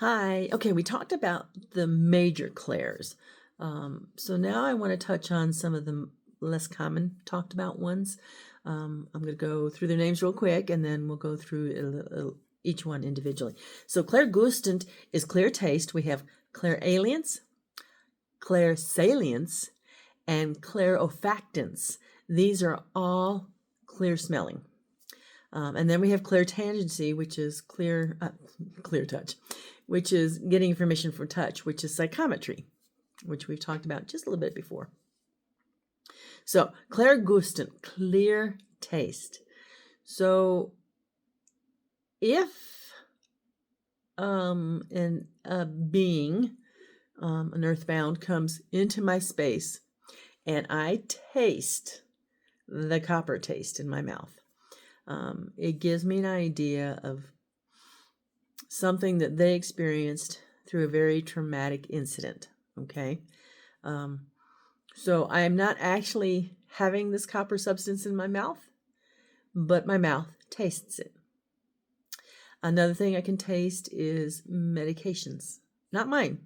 Hi. Okay, we talked about the major clairs. So now I want to touch on some of the less common talked about ones. I'm going to go through their names real quick, and then we'll go through each one individually. So clairgustant is clear taste. We have clairalience, clairsalience, and clairolfactance. These are all clear smelling. And then we have clairtangency, which is clear touch, which is getting information from touch, which is psychometry, which we've talked about just a little bit before. So clairgustant, clear taste. So if a being, an earthbound, comes into my space and I taste the copper taste in my mouth, it gives me an idea of something that they experienced through a very traumatic incident. Okay. So I am not actually having this copper substance in my mouth, but my mouth tastes it. Another thing I can taste is medications, not mine.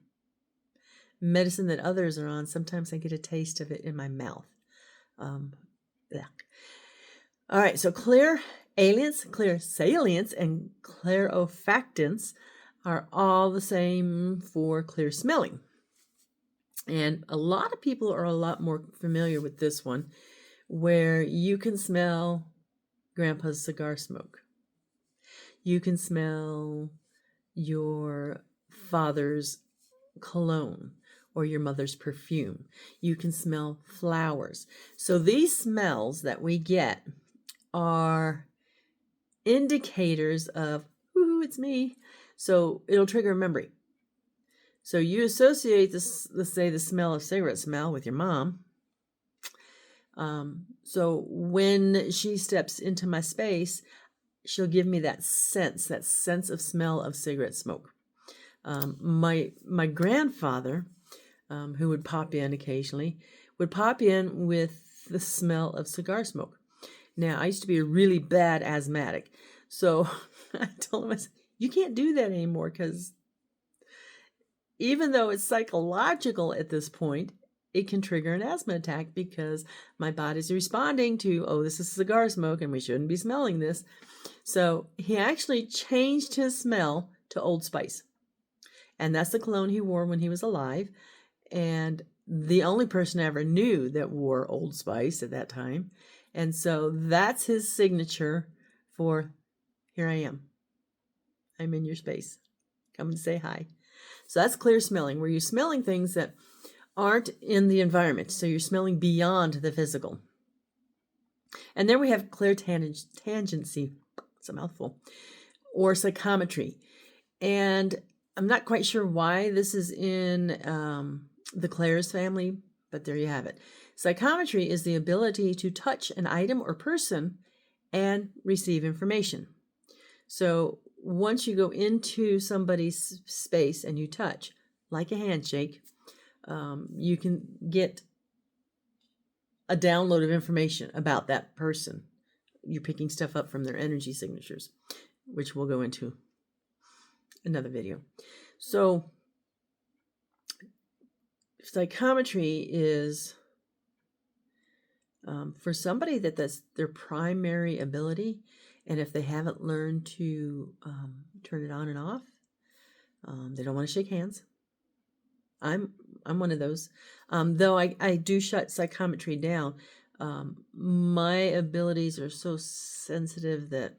Medicine that others are on, sometimes I get a taste of it in my mouth. Yeah. All right, so clairalience, clairsalience, and clairolfactance are all the same for clear smelling. And a lot of people are a lot more familiar with this one, where you can smell Grandpa's cigar smoke. You can smell your father's cologne or your mother's perfume. You can smell flowers. So these smells that we get are indicators of, ooh, it's me. So it'll trigger a memory. So you associate this, let's say, the smell of cigarette smell with your mom. So when she steps into my space, she'll give me that sense of smell of cigarette smoke. My grandfather, who would pop in occasionally, would pop in with the smell of cigar smoke. Now, I used to be a really bad asthmatic, so I told him, I said, you can't do that anymore, because even though it's psychological at this point, it can trigger an asthma attack because my body's responding to, oh, this is cigar smoke and we shouldn't be smelling this. So he actually changed his smell to Old Spice. And that's the cologne he wore when he was alive. And the only person I ever knew that wore Old Spice at that time. And so that's his signature for, here I am. I'm in your space. Come and say hi. So that's clear smelling, where you're smelling things that aren't in the environment. So you're smelling beyond the physical. And then we have clairtangency. It's a mouthful. Or psychometry. And I'm not quite sure why this is in the Clair's family, but there you have it. Psychometry is the ability to touch an item or person and receive information. So once you go into somebody's space and you touch, like a handshake, you can get a download of information about that person. You're picking stuff up from their energy signatures, which we'll go into another video. So psychometry is for somebody that's their primary ability, and if they haven't learned to turn it on and off, they don't want to shake hands. I'm one of those. Though I do shut psychometry down. My abilities are so sensitive that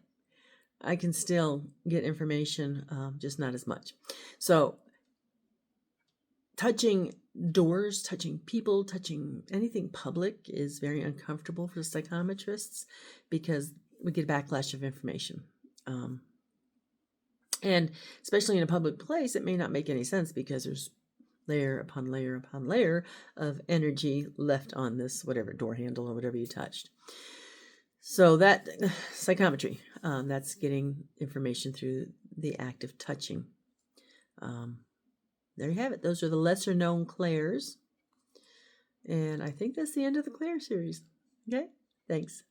I can still get information, just not as much. So touching doors, touching people, touching anything public is very uncomfortable for psychometrists because we get a backlash of information. And especially in a public place, it may not make any sense because there's layer upon layer upon layer of energy left on this whatever door handle or whatever you touched. So that psychometry, that's getting information through the act of touching. There you have it. Those are the lesser known clairs. And I think that's the end of the Clair series. Okay, thanks.